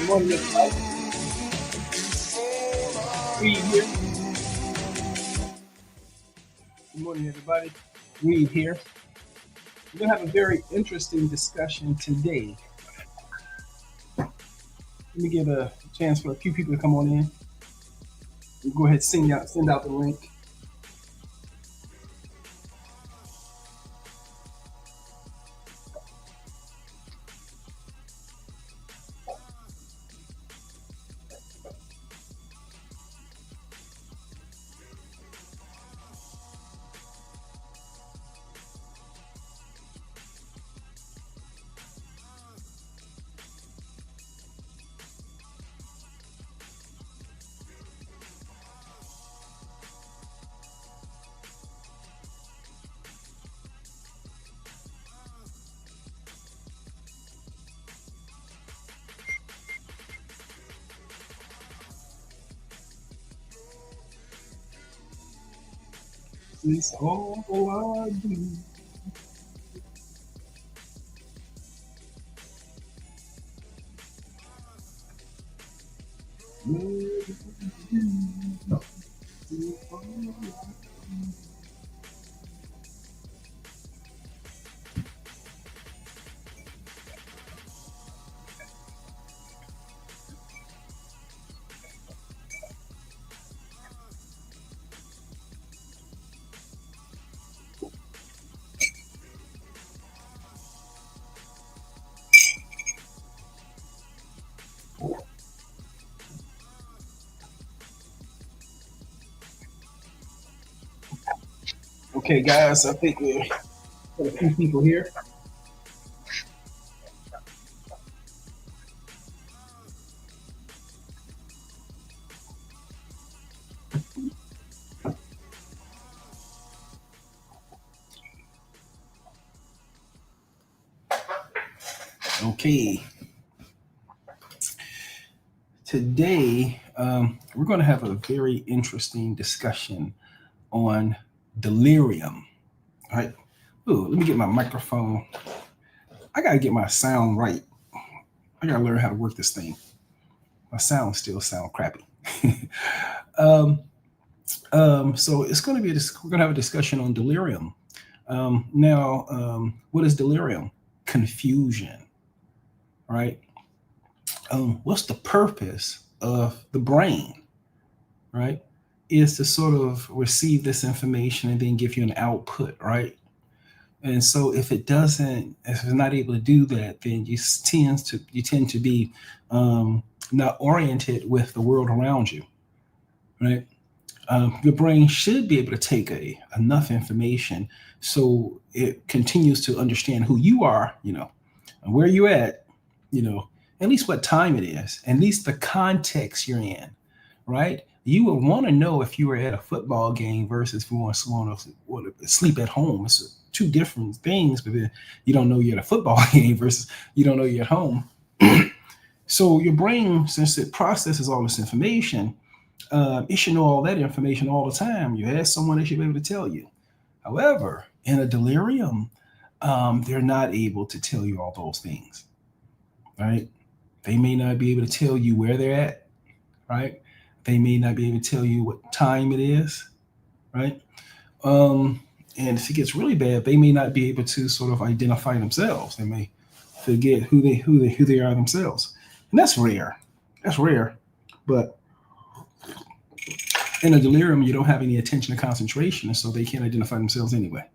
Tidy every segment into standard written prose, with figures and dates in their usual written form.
Good morning, everybody. Reed here. Good morning, everybody. Reed here. We're going to have a very interesting discussion today. Let me give a chance for a few people to come on in. We'll go ahead and send out the link. It's all I do. Okay, guys, I think we've got a few people here. Okay. Today, we're going to have a very interesting discussion on delirium. All right. Ooh, let me get my microphone. I got to get my sound right. I got to learn how to work this thing. My sound still sound crappy. So it's going to be we're going to have a discussion on delirium. What is delirium? Confusion, right? What's the purpose of the brain, right? Is to sort of receive this information and then give you an output, right? And so if it's not able to do that, then you tend to be not oriented with the world around you, right? Your brain should be able to take enough information so it continues to understand who you are, and where you're at, at least what time it is, at least the context you're in, right? You would want to know if you were at a football game versus if you want to sleep at home. It's two different things, but then you don't know you're at a football game versus you don't know you're at home. So your brain, since it processes all this information, it should know all that information all the time. You ask someone, they should be able to tell you. However, in a delirium, they're not able to tell you all those things, right? They may not be able to tell you where they're at, right? They may not be able to tell you what time it is, right? And if it gets really bad, they may not be able to sort of identify themselves. They may forget who they are themselves, and that's rare. That's rare, but in a delirium, you don't have any attention and concentration, and so they can't identify themselves anyway.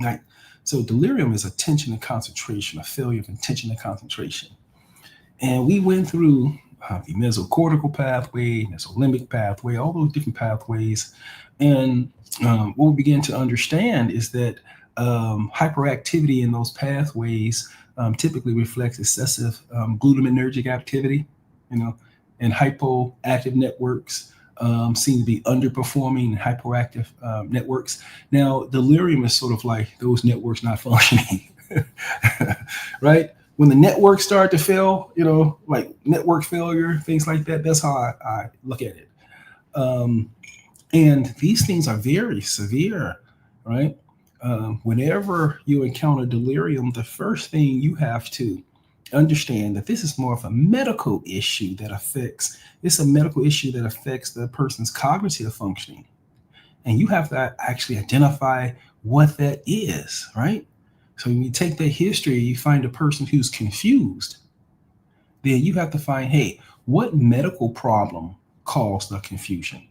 Right? So delirium is attention and concentration, a failure of attention and concentration. And we went through the mesocortical pathway, mesolimbic pathway, all those different pathways. And what we began to understand is that hyperactivity in those pathways typically reflects excessive glutaminergic activity, and hypoactive networks seem to be underperforming in hyperactive networks. Now, delirium is sort of like those networks not functioning, right? When the networks start to fail, like network failure, things like that, that's how I look at it. And these things are very severe, right? Whenever you encounter delirium, the first thing you have to understand that this is more of a medical issue that affects, it's a medical issue that affects the person's cognitive functioning. And you have to actually identify what that is, right? So when you take that history, you find a person who's confused, then you have to find, hey, what medical problem caused the confusion,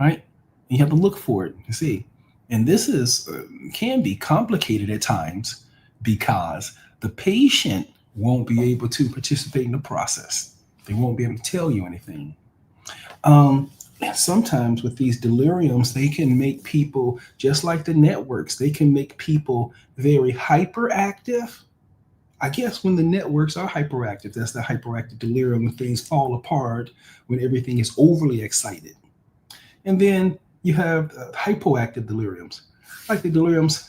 right? And you have to look for it and see. And this is can be complicated at times because the patient won't be able to participate in the process. They won't be able to tell you anything. Um, Sometimes with these deliriums, they can make people, just like the networks, they can make people very hyperactive. I guess when the networks are hyperactive, that's the hyperactive delirium, when things fall apart, when everything is overly excited. And then you have hypoactive deliriums, like the deliriums.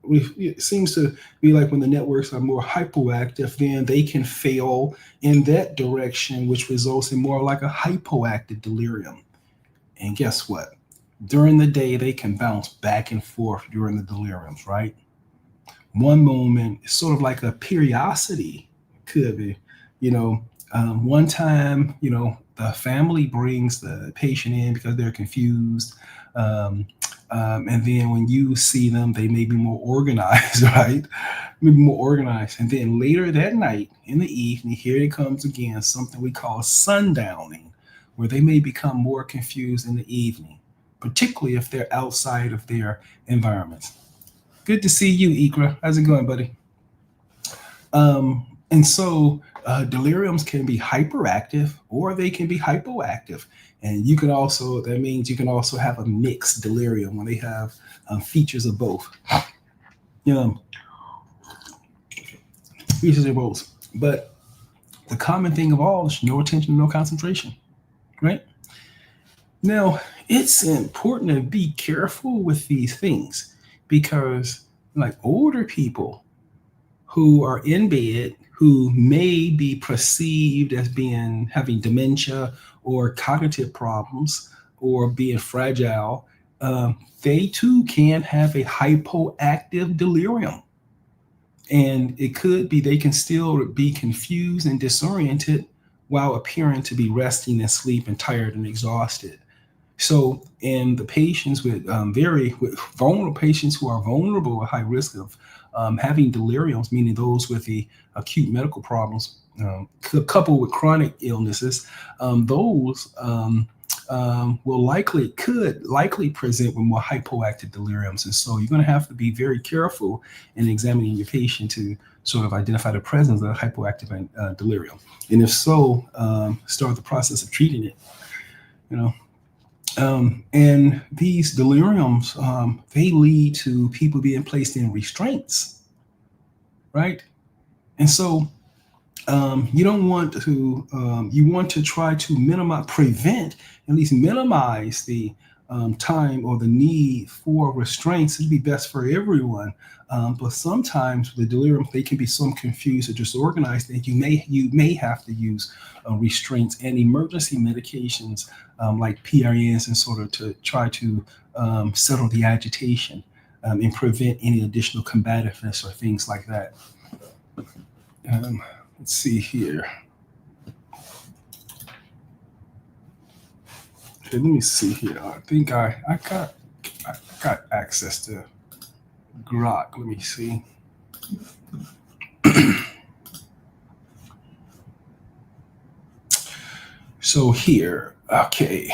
It seems to be like when the networks are more hypoactive, then they can fail in that direction, which results in more like a hypoactive delirium. And guess what? During the day, they can bounce back and forth during the deliriums, right? One moment, it's sort of like a periodicity, could be, you know, one time, the family brings the patient in because they're confused. Um, and then when you see them, they may be more organized, right? Maybe more organized. And then later that night in the evening, here it comes again, something we call sundowning, where they may become more confused in the evening, particularly if they're outside of their environments. Good to see you, Ikra. How's it going, buddy? And so deliriums can be hyperactive or they can be hypoactive. And you can also, that means you can also have a mixed delirium when they have features of both. Um, Features of both. But the common thing of all is no attention, no concentration, right? Now, it's important to be careful with these things because, like older people, who are in bed who may be perceived as being having dementia or cognitive problems or being fragile, they too can have a hypoactive delirium. And it could be they can still be confused and disoriented while appearing to be resting and sleep and tired and exhausted. So, in the patients with vulnerable patients who are vulnerable at high risk of having deliriums, meaning those with the acute medical problems, coupled with chronic illnesses, those could likely present with more hypoactive deliriums. And so, you're going to have to be very careful in examining your patient to sort of identify the presence of hypoactive delirium. And if so, start the process of treating it. You know. And these deliriums, they lead to people being placed in restraints, right? And so you don't want to, you want to try to at least minimize the time or the need for restraints. It'd be best for everyone. But sometimes with the delirium, they can be so confused or disorganized that you may have to use restraints and emergency medications like PRNs and sort of to try to settle the agitation and prevent any additional combativeness or things like that. Let's see here. Okay, let me see here. I think I got access to Grok. Let me see. So here, okay.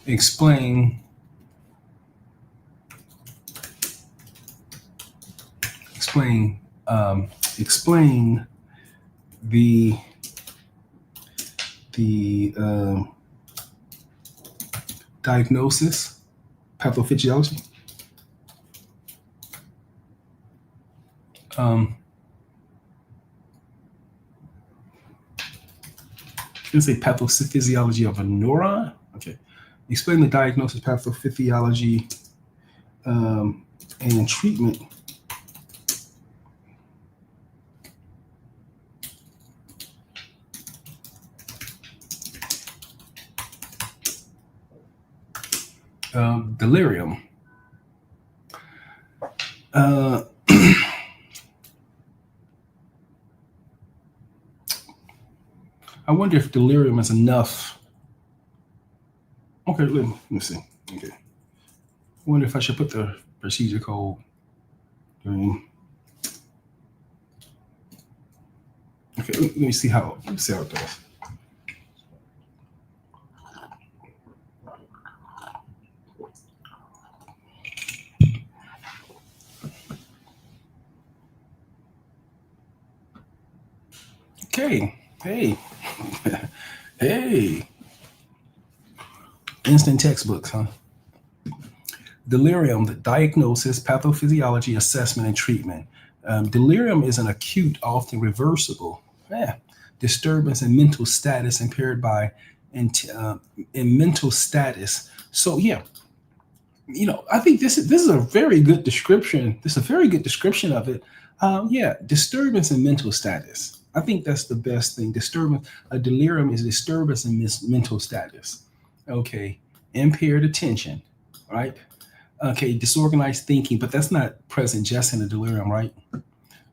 Explain the diagnosis, pathophysiology. Let's say pathophysiology of a neuron. Okay. Explain the diagnosis, pathophysiology, and treatment. Delirium. I wonder if delirium is enough. Okay, let me see. Okay. I wonder if I should put the procedure code during. Okay, let me see how it does. Okay. Hey. Hey. Instant textbooks, huh? Delirium, the diagnosis, pathophysiology, assessment, and treatment. Delirium is an acute, often reversible disturbance in mental status impaired by in mental status. So yeah, I think this is a very good description. This is a very good description of it. Yeah, disturbance in mental status. I think that's the best thing. Disturbance. A delirium is disturbance in mental status. Okay, impaired attention, right? Okay, disorganized thinking, but that's not present just in a delirium, right?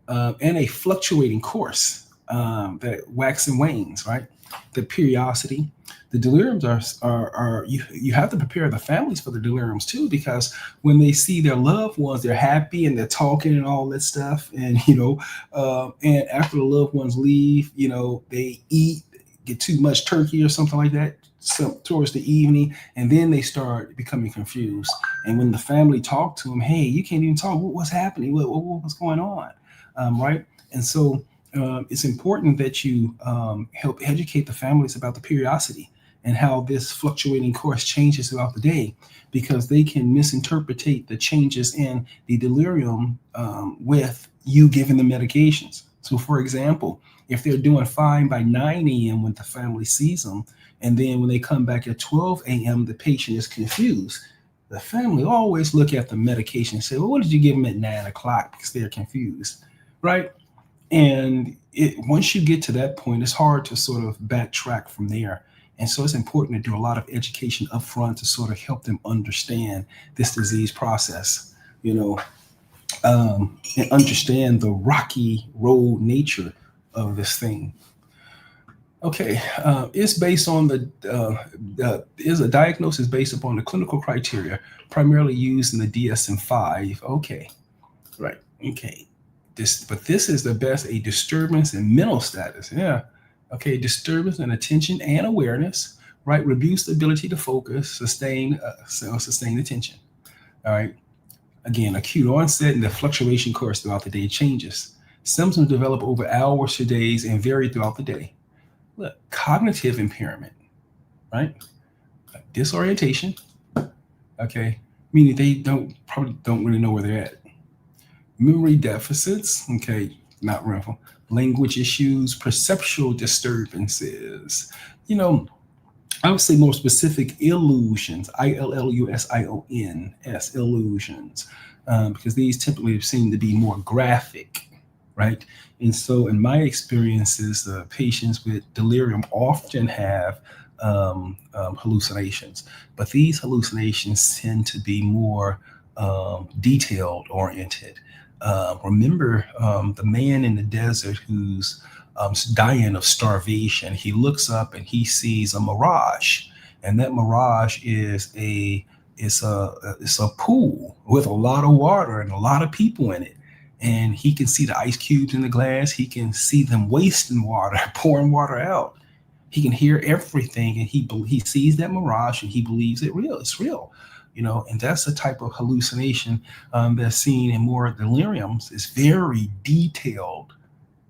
And a fluctuating course that wax and wanes, right? The periodicity. The deliriums are you have to prepare the families for the deliriums too, because when they see their loved ones, they're happy and they're talking and all that stuff, and and after the loved ones leave, they eat, get too much turkey or something like that, towards the evening, and then they start becoming confused. And when the family talk to them, hey, you can't even talk. What's happening? What's going on? Right? And so it's important that you help educate the families about the periodicity and how this fluctuating course changes throughout the day, because they can misinterpret the changes in the delirium with you giving them medications. So, for example, if they're doing fine by 9 a.m. when the family sees them, and then when they come back at 12 a.m., the patient is confused, the family always look at the medication and say, well, what did you give them at 9 o'clock? Because they're confused, right? And once you get to that point, it's hard to sort of backtrack from there. And so it's important to do a lot of education up front to sort of help them understand this disease process, and understand the rocky road nature of this thing. Okay, it's based on is a diagnosis based upon the clinical criteria primarily used in the DSM-5. Okay, right. Okay, this is the best, a disturbance in mental status. Yeah. Okay, disturbance in attention and awareness, right? Reduced ability to focus, sustain attention. All right. Again, acute onset and the fluctuation course throughout the day changes. Symptoms develop over hours to days and vary throughout the day. Look, cognitive impairment, right? Disorientation. Okay, meaning they probably don't really know where they're at. Memory deficits. Okay, not real. Language issues, perceptual disturbances. I would say more specific, illusions, illusions, illusions, because these typically seem to be more graphic, right? And so in my experiences, patients with delirium often have hallucinations, but these hallucinations tend to be more detailed oriented. Remember the man in the desert who's dying of starvation. He looks up and he sees a mirage, and that mirage is it's a pool with a lot of water and a lot of people in it. And he can see the ice cubes in the glass. He can see them wasting water, pouring water out. He can hear everything, and he sees that mirage and he believes it's real. And that's the type of hallucination that's seen in more deliriums. It's very detailed,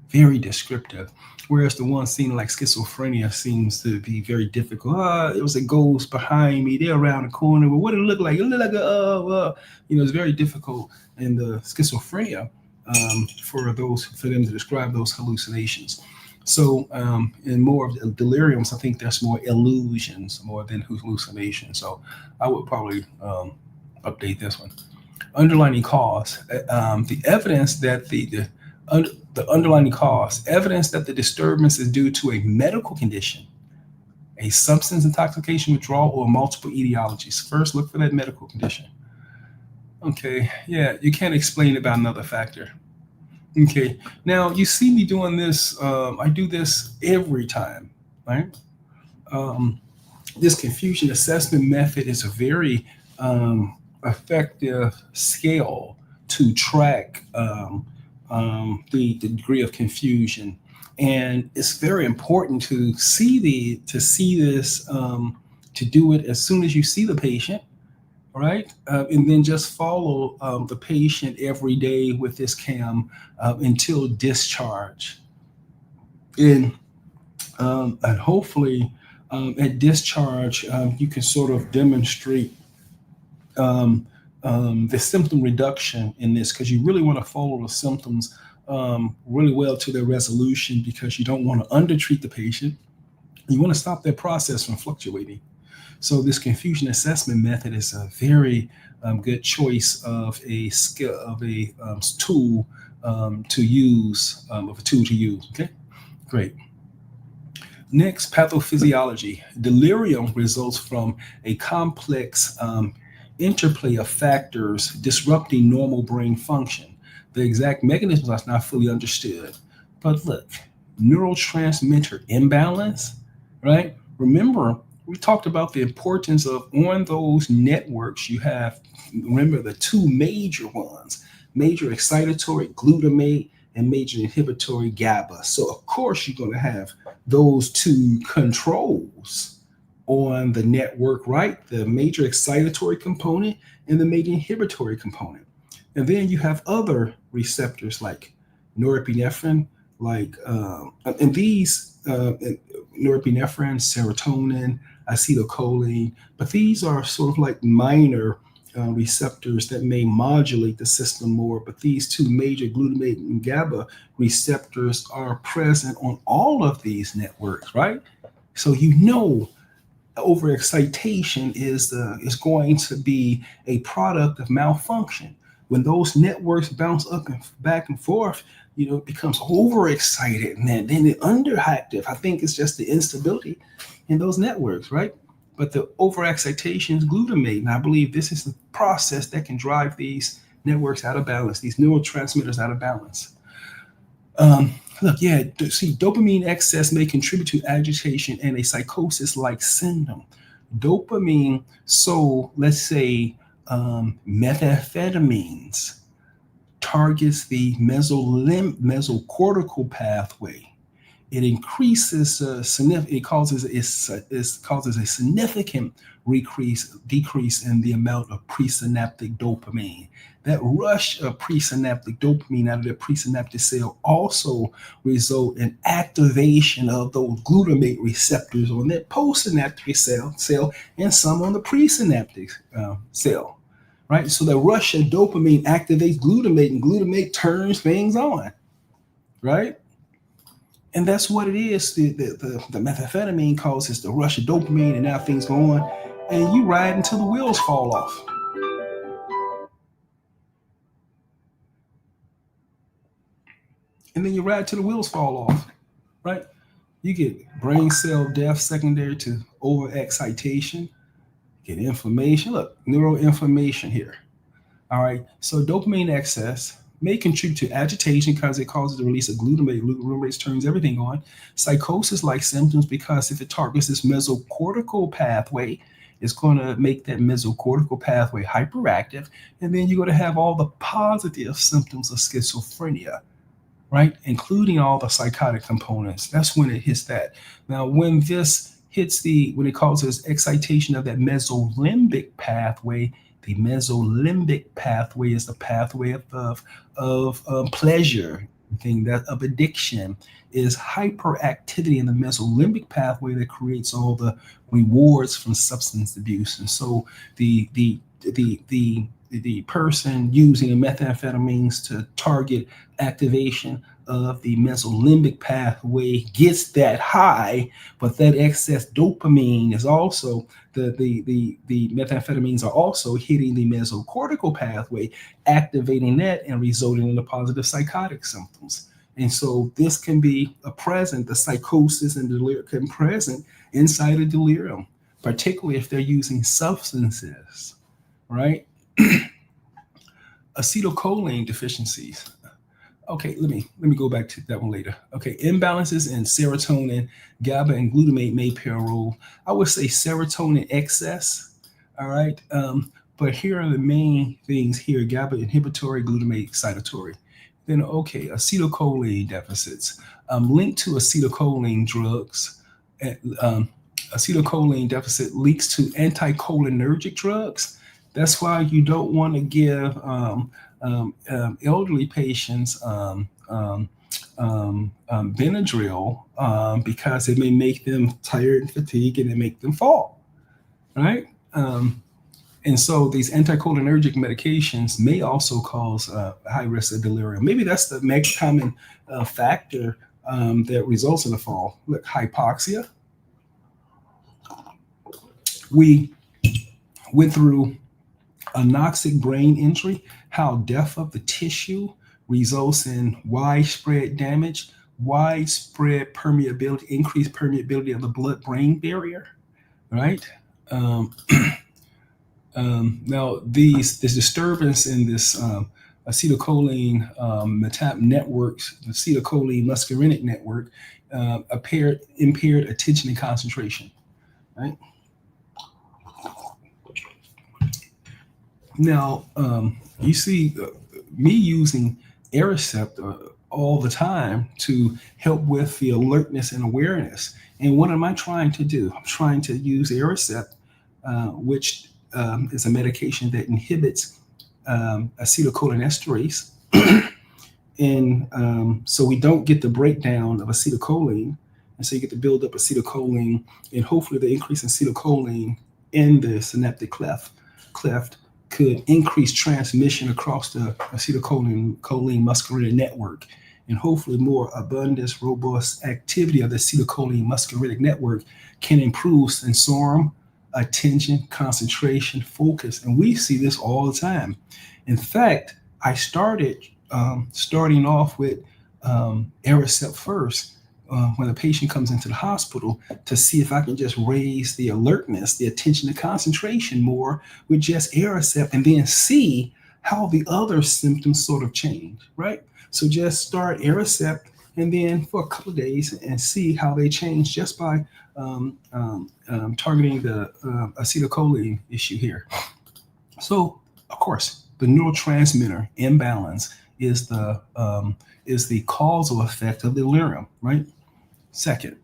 very descriptive. Whereas the one seen like schizophrenia seems to be very difficult. It was a ghost behind me. They're around the corner. But what did it look like? It looked like it's very difficult in the schizophrenia for them to describe those hallucinations. So in more of the deliriums, I think there's more illusions more than hallucinations. So I would probably update this one. Underlying cause. The evidence that the underlying cause, evidence that the disturbance is due to a medical condition, a substance intoxication, withdrawal, or multiple etiologies. First, look for that medical condition. Okay, yeah, you can't explain about another factor. Okay, now you see me doing this. I do this every time. right? Um, this confusion assessment method is a very effective scale to track the degree of confusion, and it's very important to see this to do it as soon as you see the patient, right? And then just follow the patient every day with this cam until discharge. And hopefully at discharge, you can sort of demonstrate um, the symptom reduction in this, because you really want to follow the symptoms really well to their resolution, because you don't want to undertreat the patient. You want to stop their process from fluctuating. So this confusion assessment method is a very good choice of a skill, of a tool to use, of a tool to use. Okay, great. Next, pathophysiology. Delirium results from a complex interplay of factors disrupting normal brain function. The exact mechanisms are not fully understood. But look, neurotransmitter imbalance, right? Remember, we talked about the importance of on those networks you have, remember the two major ones, major excitatory glutamate and major inhibitory GABA. So of course you're going to have those two controls on the network, right? The major excitatory component and the major inhibitory component. And then you have other receptors like norepinephrine, and these norepinephrine, serotonin, acetylcholine, but these are sort of like minor receptors that may modulate the system more. But these two major glutamate and GABA receptors are present on all of these networks, right? So overexcitation is going to be a product of malfunction. When those networks bounce up and back and forth, it becomes overexcited, and then the underactive. I think it's just the instability in those networks, right? But the overexcitation is glutamate, and I believe this is the process that can drive these networks out of balance, these neurotransmitters out of balance. Look, yeah, see, dopamine excess may contribute to agitation and a psychosis-like syndrome. Dopamine, so let's say methamphetamines targets the mesocortical pathway. It increases it causes a significant decrease in the amount of presynaptic dopamine. That rush of presynaptic dopamine out of the presynaptic cell also result in activation of those glutamate receptors on that postsynaptic cell and some on the presynaptic cell, right? So the rush of dopamine activates glutamate, and glutamate turns things on, right? And that's what it is. The methamphetamine causes the rush of dopamine, and now things go on, and you ride until the wheels fall off. And then you ride till the wheels fall off, right? You get brain cell death secondary to overexcitation, get inflammation. Look, neuroinflammation here. All right. So dopamine excess may contribute to agitation because it causes the release of glutamate. Glutamate turns everything on. Psychosis-like symptoms, because if it targets this mesocortical pathway, it's going to make that mesocortical pathway hyperactive. And then you're going to have all the positive symptoms of schizophrenia, right? Including all the psychotic components. That's when it hits that. Now, when it causes excitation of that mesolimbic pathway, the mesolimbic pathway is the pathway of pleasure, thing that of addiction, is hyperactivity in the mesolimbic pathway that creates all the rewards from substance abuse. And so the person using methamphetamines to target activation of the mesolimbic pathway gets that high, but that excess dopamine is also the methamphetamines are also hitting the mesocortical pathway, activating that and resulting in the positive psychotic symptoms. And so this can be the psychosis and delirium can present inside of delirium, particularly if they're using substances, right? Acetylcholine deficiencies. Okay, let me go back to that one later. Okay, imbalances in serotonin, GABA, and glutamate may play a role. I would say serotonin excess. All right, but here are the main things here: GABA inhibitory, glutamate excitatory. Then okay, acetylcholine deficits linked to acetylcholine drugs. Um, Acetylcholine deficit leaks to anticholinergic drugs. That's why you don't want to give elderly patients Benadryl because it may make them tired and fatigued and it make them fall, right? And so these anticholinergic medications may also cause high risk of delirium. Maybe that's the next common factor that results in a fall. Look, hypoxia. We went through anoxic brain injury, how death of the tissue results in widespread damage, widespread permeability, increased permeability of the blood-brain barrier, right? Um, Now, this disturbance in this acetylcholine networks, the acetylcholine muscarinic network, impaired attention and concentration, right? Now, you see me using Aricept all the time to help with the alertness and awareness. And what am I trying to do? I'm trying to use Aricept, which is a medication that inhibits acetylcholinesterase. And so we don't get the breakdown of acetylcholine. And so you get to build up acetylcholine, and hopefully the increase in acetylcholine in the synaptic cleft could increase transmission across the acetylcholine muscarinic network, and hopefully more abundance, robust activity of the acetylcholine muscarinic network can improve sensorium, attention, concentration, focus. And we see this all the time. In fact, I starting off with Aricept first when a patient comes into the hospital to see if I can just raise the alertness, the attention to concentration more with just Aricept, and then see how the other symptoms sort of change, right? So just start Aricept and then for a couple of days and see how they change just by targeting the acetylcholine issue here. So, of course, the neurotransmitter imbalance is the causal effect of delirium, right? Second,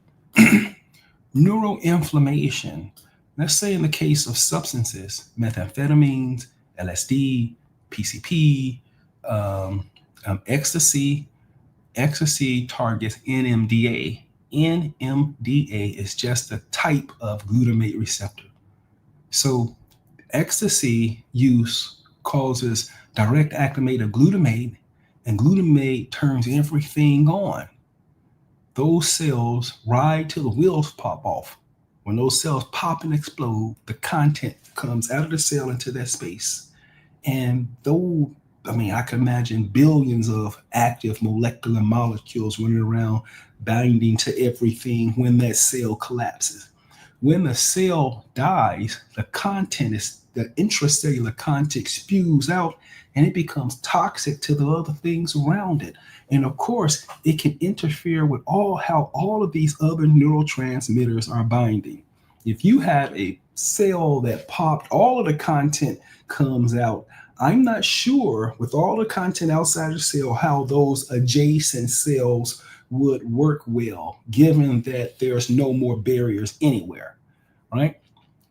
neuroinflammation. Let's say in the case of substances, methamphetamines, LSD, PCP, ecstasy. Ecstasy targets NMDA. NMDA is just a type of glutamate receptor. So ecstasy use causes direct acclimate of glutamate, and glutamate turns everything on. Those cells ride till the wheels pop off. When those cells pop and explode, the content comes out of the cell into that space. And though, I can imagine billions of active molecular molecules running around binding to everything when that cell collapses. When the cell dies, the intracellular content spews out and it becomes toxic to the other things around it. And of course, it can interfere with how all of these other neurotransmitters are binding. If you have a cell that popped, all of the content comes out. I'm not sure with all the content outside the cell how those adjacent cells would work well, given that there's no more barriers anywhere, right?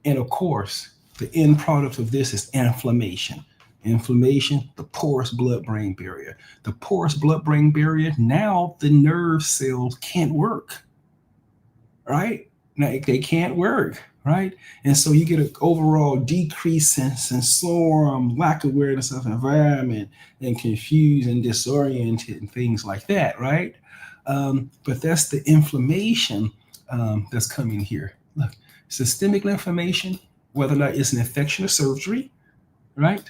And of course, the end product of this is inflammation. Inflammation, the porous blood-brain barrier. The porous blood-brain barrier, now the nerve cells can't work, right? Now they can't work, right? And so you get an overall decrease in sensorium, lack of awareness of environment, and confused and disoriented and things like that, right? But that's the inflammation that's coming here. Look, systemic inflammation, whether or not it's an infection or surgery, right?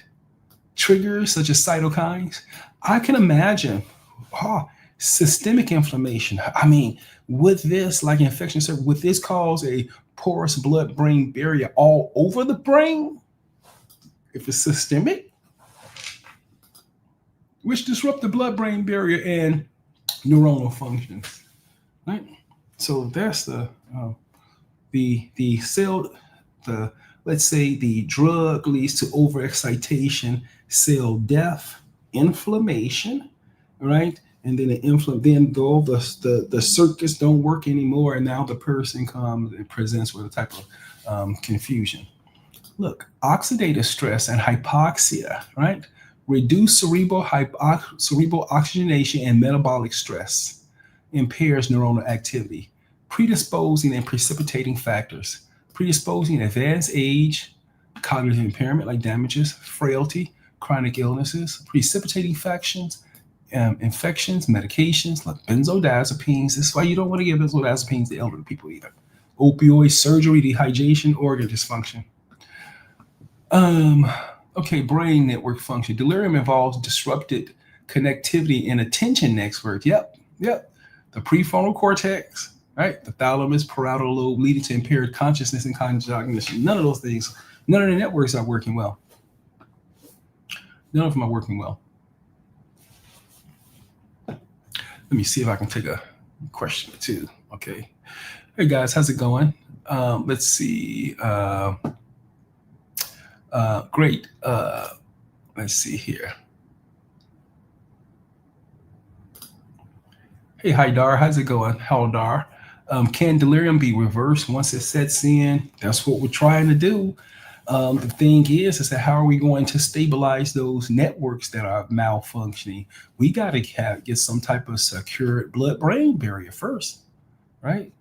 Triggers such as cytokines. I can imagine systemic inflammation. Would this, like infection, would this cause a porous blood-brain barrier all over the brain if it's systemic? which disrupt the blood-brain barrier and neuronal functions. Right. So that's the cell, the let's say the drug leads to overexcitation, cell death, inflammation, right? And then then all the circuits don't work anymore, and now the person comes and presents with a type of confusion. Look, oxidative stress and hypoxia, right? Reduce cerebral oxygenation and metabolic stress impairs neuronal activity, predisposing and precipitating factors, predisposing advanced age, cognitive impairment like damages, frailty, chronic illnesses, precipitating factions, infections, medications like benzodiazepines. This is why you don't want to give benzodiazepines to elderly people either. Opioid surgery, dehydration, organ dysfunction. Okay, brain network function. Delirium involves disrupted connectivity and attention network. Yep. The prefrontal cortex, right? The thalamus, parietal lobe, leading to impaired consciousness and cognition. None of those things, none of the networks are working well. None of them are working well. Let me see if I can take a question or two. Okay. Hey guys, how's it going? Let's see. Great. Let's see here. Hey, Haidar, how's it going? Haldar. Can delirium be reversed once it sets in? That's what we're trying to do. The thing is that how are we going to stabilize those networks that are malfunctioning? We got to get some type of secure blood-brain barrier first, right?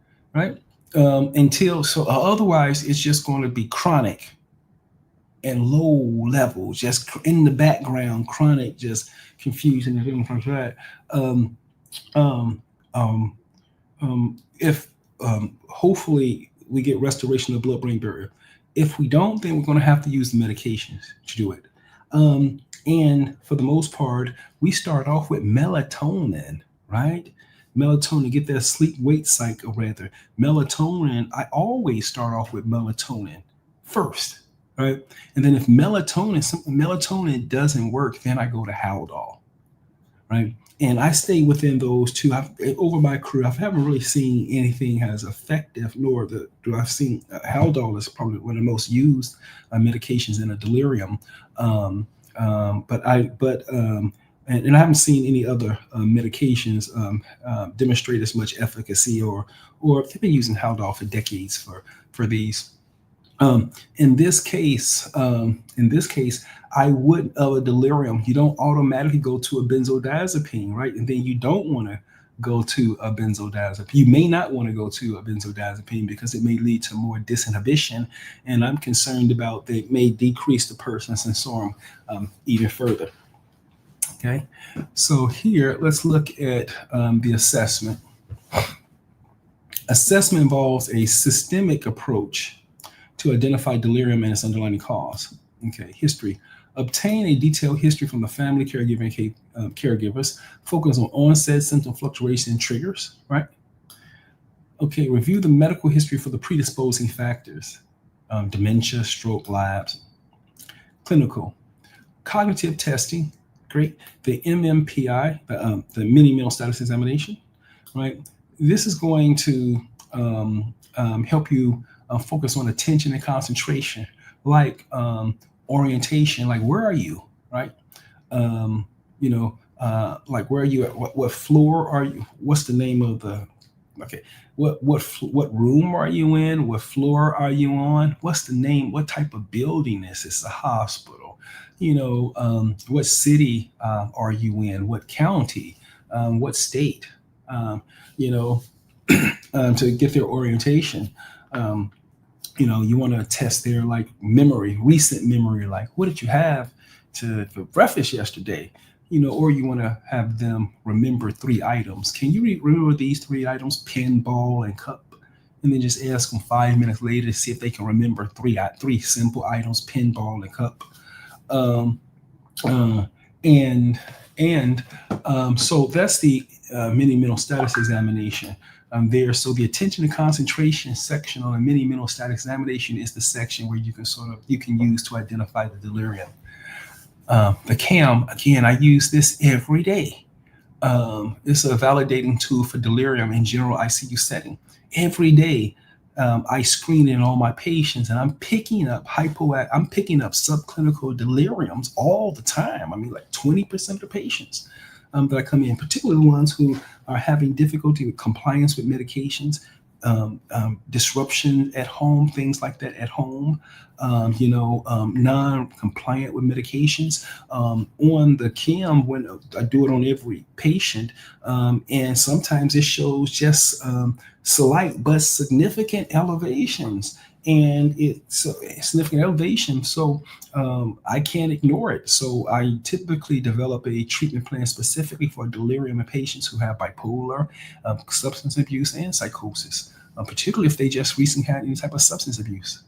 Otherwise, it's just going to be chronic and low level, just in the background, chronic, just confusion and everything like that. If hopefully we get restoration of the blood-brain barrier. If we don't, then we're going to have to use the medications to do it. And for the most part, we start off with melatonin, right? Melatonin, get that sleep-wake cycle rather. Melatonin, I always start off with melatonin first, right? And then if melatonin doesn't work, then I go to Haldol, right? And I stay within those two. Over my career, I haven't really seen anything as effective, nor do I've seen Haldol is probably one of the most used medications in a delirium. And I haven't seen any other medications demonstrate as much efficacy, or they've been using Haldol for decades for these. In this case, I would of a delirium. You don't automatically go to a benzodiazepine, right? And then you don't want to go to a benzodiazepine. You may not want to go to a benzodiazepine because it may lead to more disinhibition, and I'm concerned about that it may decrease the person's sensorium even further. Okay, so here let's look at the assessment. Assessment involves a systemic approach to identify delirium and its underlying cause. Okay, history. Obtain a detailed history from the family, caregivers. Focus on onset, symptom fluctuation, and triggers, right? Okay, review the medical history for the predisposing factors. Dementia, stroke, labs. Clinical. Cognitive testing, great. The MMPI, the mini mental status examination, right? This is going to help you focus on attention and concentration, like orientation, like where are you, right? Like where are you at? What floor are you? What's the name of the? Okay, what room are you in? What floor are you on? What's the name? What type of building is this? A hospital? What city are you in? What county? What state? To get their orientation. You want to test their like recent memory, like what did you have for breakfast yesterday? Or you want to have them remember 3 items. Can you remember these 3 items? Pen, ball, and cup. And then just ask them 5 minutes later to see if they can remember 3 simple items: pen, ball, and cup. So that's the mini mental status examination. So the attention and concentration section on a mini mental status examination is the section where you can use to identify the delirium. The CAM, again, I use this every day. It's a validating tool for delirium in general ICU setting. Every day, I screen in all my patients, and I'm picking up subclinical deliriums all the time. I mean, like 20% of the patients that I come in, particularly the ones who are having difficulty with compliance with medications, disruption at home, things like that at home, non-compliant with medications. On the CAM, when I do it on every patient, and sometimes it shows just slight but significant elevations. And it's a significant elevation, so I can't ignore it. So I typically develop a treatment plan specifically for delirium in patients who have bipolar, substance abuse, and psychosis, particularly if they just recently had any type of substance use.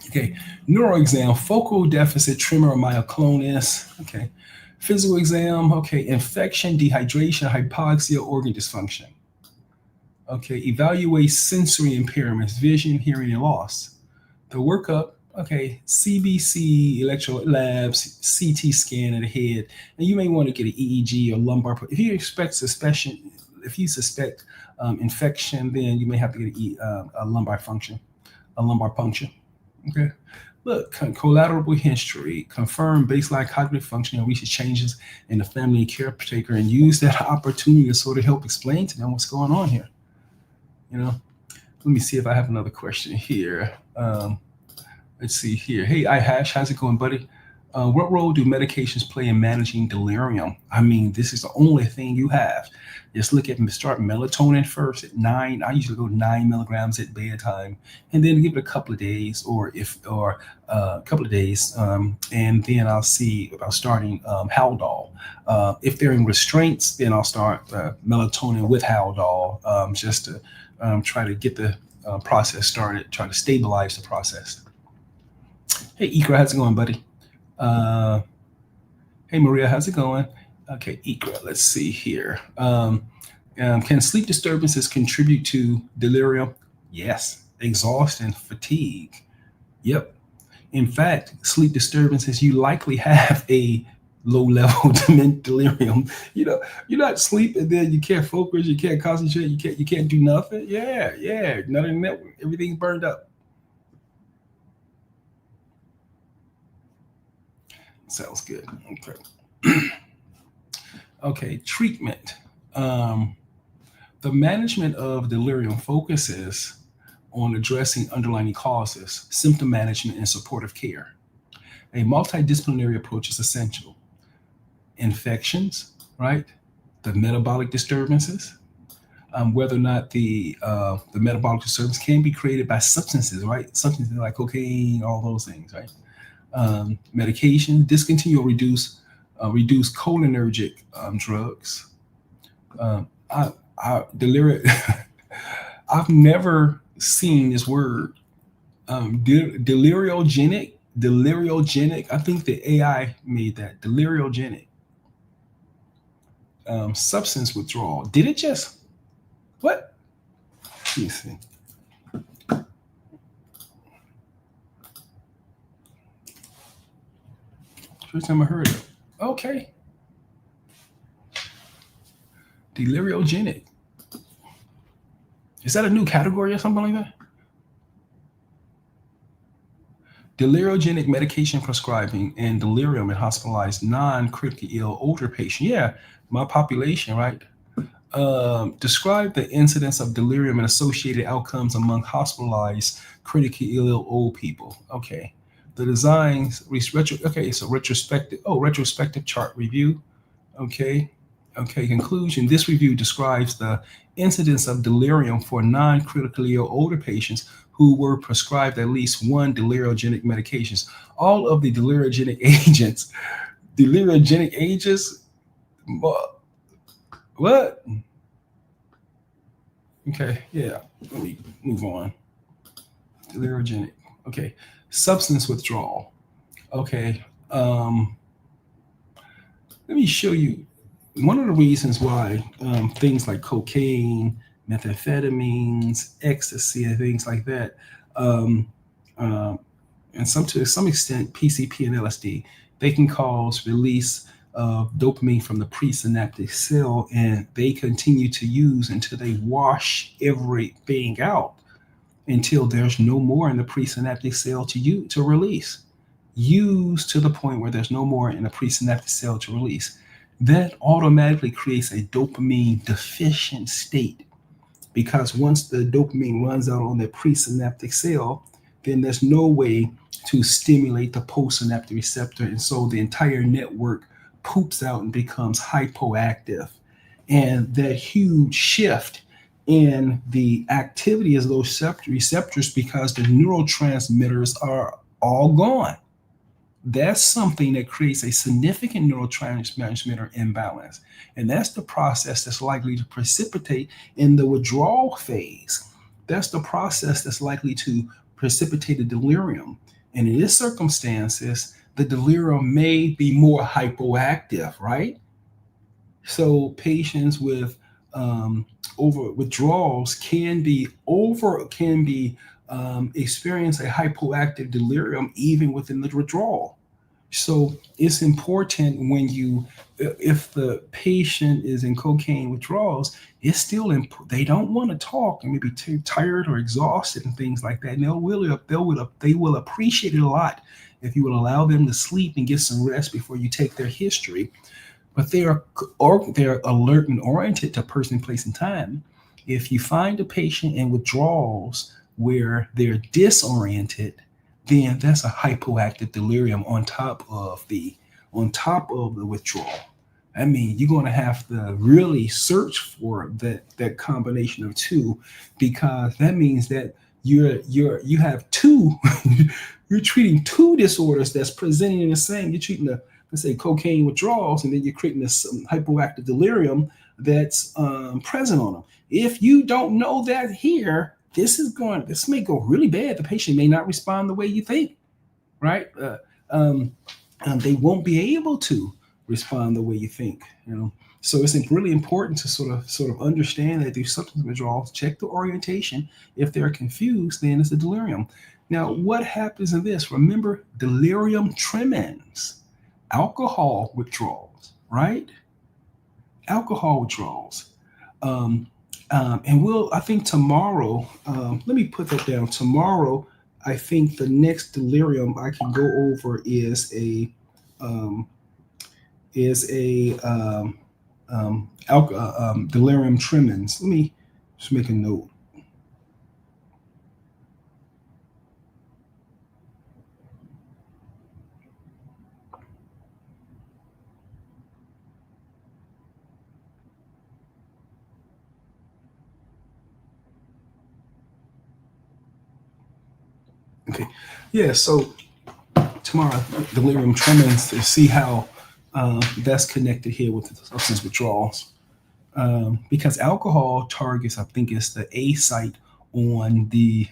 Okay, neuro exam, focal deficit tremor or myoclonus. Okay, physical exam. Okay, infection, dehydration, hypoxia, organ dysfunction. Okay, evaluate sensory impairments, vision, hearing, and loss. The workup, okay, CBC, electro labs, CT scan of the head, and you may want to get an EEG or lumbar. If you suspect infection, then you may have to get a lumbar puncture. Okay. Look, collateral history, confirm baseline cognitive function and recent changes in the family and caretaker, and use that opportunity to sort of help explain to them what's going on here. Let me see if I have another question here. Let's see here. Hey, iHash, how's it going, buddy? What role do medications play in managing delirium? I mean, this is the only thing you have. Just start melatonin first at 9. I usually go 9 milligrams at bedtime, and then give it a couple of days, and then I'll see about starting Haldol. If they're in restraints, then I'll start melatonin with Haldol, just to try to get the process started, try to stabilize the process. Hey, Ikra, how's it going, buddy? Hey, Maria, how's it going? Okay, Ikra, let's see here. Can sleep disturbances contribute to delirium? Yes. Exhaustion, fatigue. Yep. In fact, sleep disturbances, you likely have a low-level delirium. You're not sleeping, then you can't focus, you can't concentrate, you can't do nothing. Yeah. Nothing. Everything's burned up. Sounds good. Okay. Okay, treatment. The management of delirium focuses on addressing underlying causes, symptom management, and supportive care. A multidisciplinary approach is essential. Infections, right? The metabolic disturbances, whether or not the metabolic disturbance can be created by substances, right? Substances like cocaine, all those things, right? Medication, discontinue or reduce cholinergic drugs. Delirium. I've never seen this word. Deliriogenic. I think the AI made that. Deliriogenic. Substance withdrawal. Did it just? What? Let me see. First time I heard it. Okay. Deliriogenic. Is that a new category or something like that? Deliriogenic medication prescribing and delirium in hospitalized non-critically ill older patients. Yeah, my population, right? Describe the incidence of delirium and associated outcomes among hospitalized critically ill old people. Okay. The designs, retrospective chart review. Okay, conclusion. This review describes the incidence of delirium for non-critically ill older patients who were prescribed at least one deliriogenic medications. All of the deliriogenic agents, what? Okay, yeah, let me move on. Deliriogenic, okay. Substance withdrawal. Okay. Let me show you one of the reasons why things like cocaine, methamphetamines, ecstasy, and things like that and to some extent, PCP and LSD, they can cause release of dopamine from the presynaptic cell, and they continue to use until they wash everything out, until there's no more in the presynaptic cell to release. Use to the point where there's no more in the presynaptic cell to release. That automatically creates a dopamine deficient state, because once the dopamine runs out on the presynaptic cell, then there's no way to stimulate the postsynaptic receptor. And so the entire network poops out and becomes hypoactive. And that huge shift in the activity of those receptors, because the neurotransmitters are all gone. That's something that creates a significant neurotransmitter imbalance. And that's the process that's likely to precipitate in the withdrawal phase. That's the process that's likely to precipitate a delirium. And in this circumstances, the delirium may be more hypoactive, right? So patients with over withdrawals can experience a hypoactive delirium even within the withdrawal. So it's important if the patient is in cocaine withdrawals, it's still they don't want to talk and maybe too tired or exhausted and things like that. And they will appreciate it a lot if you will allow them to sleep and get some rest before you take their history. But they're alert and oriented to person, place, and time. If you find a patient in withdrawals where they're disoriented, then that's a hypoactive delirium on top of the withdrawal. I mean, you're going to have to really search for that combination of two, because that means that you have two you're treating two disorders that's presenting in the same. You're treating let's say cocaine withdrawals, and then you're creating this hypoactive delirium that's present on them. If you don't know that here, this may go really bad. The patient may not respond the way you think, right? They won't be able to respond the way you think, So it's really important to sort of understand that through substance withdrawals, check the orientation. If they're confused, then it's a delirium. Now, what happens in this? Remember, delirium tremens, alcohol withdrawals, right? Alcohol withdrawals. And I think tomorrow, let me put that down. Tomorrow, I think the next delirium I can go over is a delirium tremens. Let me just make a note. Okay. Yeah. So tomorrow, delirium tremens, to see how that's connected here with the substance withdrawals. Because alcohol targets, I think it's the A site on the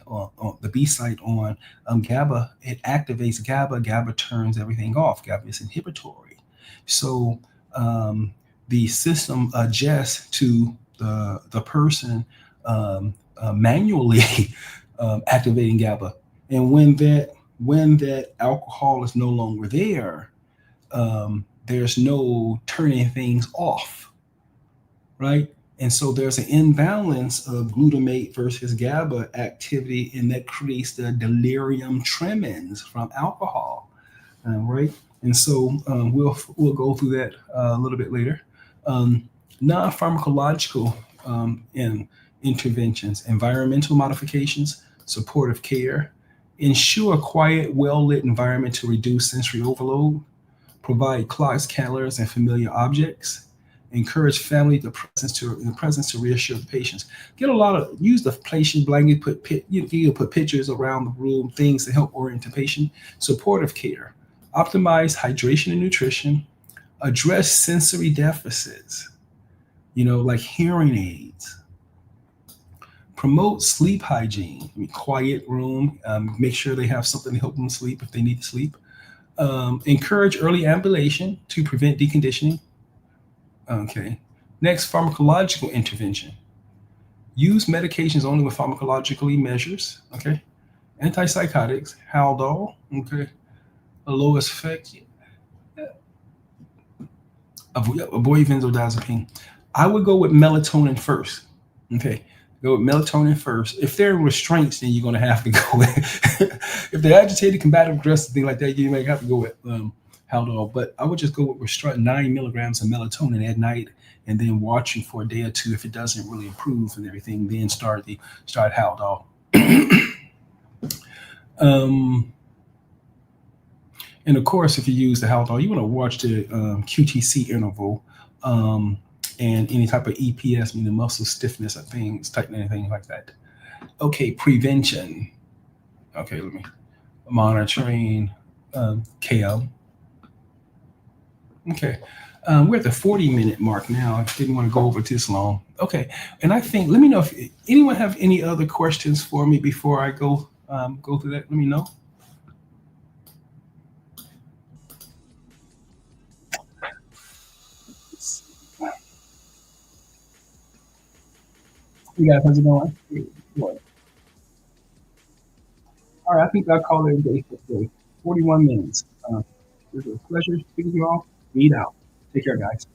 B site on GABA. It activates GABA. GABA turns everything off. GABA is inhibitory. So the system adjusts to the person manually activating GABA. And when that alcohol is no longer there, there's no turning things off, right? And so there's an imbalance of glutamate versus GABA activity, and that creates the delirium tremens from alcohol, right? And so we'll go through that a little bit later. Non-pharmacological interventions, environmental modifications, supportive care, ensure a quiet, well-lit environment to reduce sensory overload, provide clocks, calendars, and familiar objects, encourage family in the presence to reassure the patients. Use the patient blanket, put pictures around the room, things to help orient the patient. Supportive care, optimize hydration and nutrition, address sensory deficits, like hearing aids. Promote sleep hygiene, quiet room, make sure they have something to help them sleep if they need to sleep. Encourage early ambulation to prevent deconditioning. Okay. Next, pharmacological intervention. Use medications only with pharmacologically measures. Okay. Antipsychotics, Haldol, okay, the lowest effect, avoid benzodiazepine. I would go with melatonin first. Okay, go with melatonin first. If there are restraints, then you're going to have to go with. If they're agitated, combative, aggressive, thing like that, you may have to go with Haldol. But I would just go with restraint 9 milligrams of melatonin at night, and then watching for a day or two. If it doesn't really improve and everything, then start Haldol. um, And of course, if you use the Haldol, you want to watch the QTC interval and any type of EPS, meaning muscle stiffness or things, tightening, anything like that. Okay, prevention. Okay, let me monitoring KO. Okay. We're at the 40-minute mark now. I didn't want to go over this long. Okay. And I think, let me know if anyone have any other questions for me before I go through that. Let me know. You guys, how's it going? What? All right, I think I'll call it a day for today. 41 minutes. It was a pleasure speaking to you all. Meet out. Take care, guys.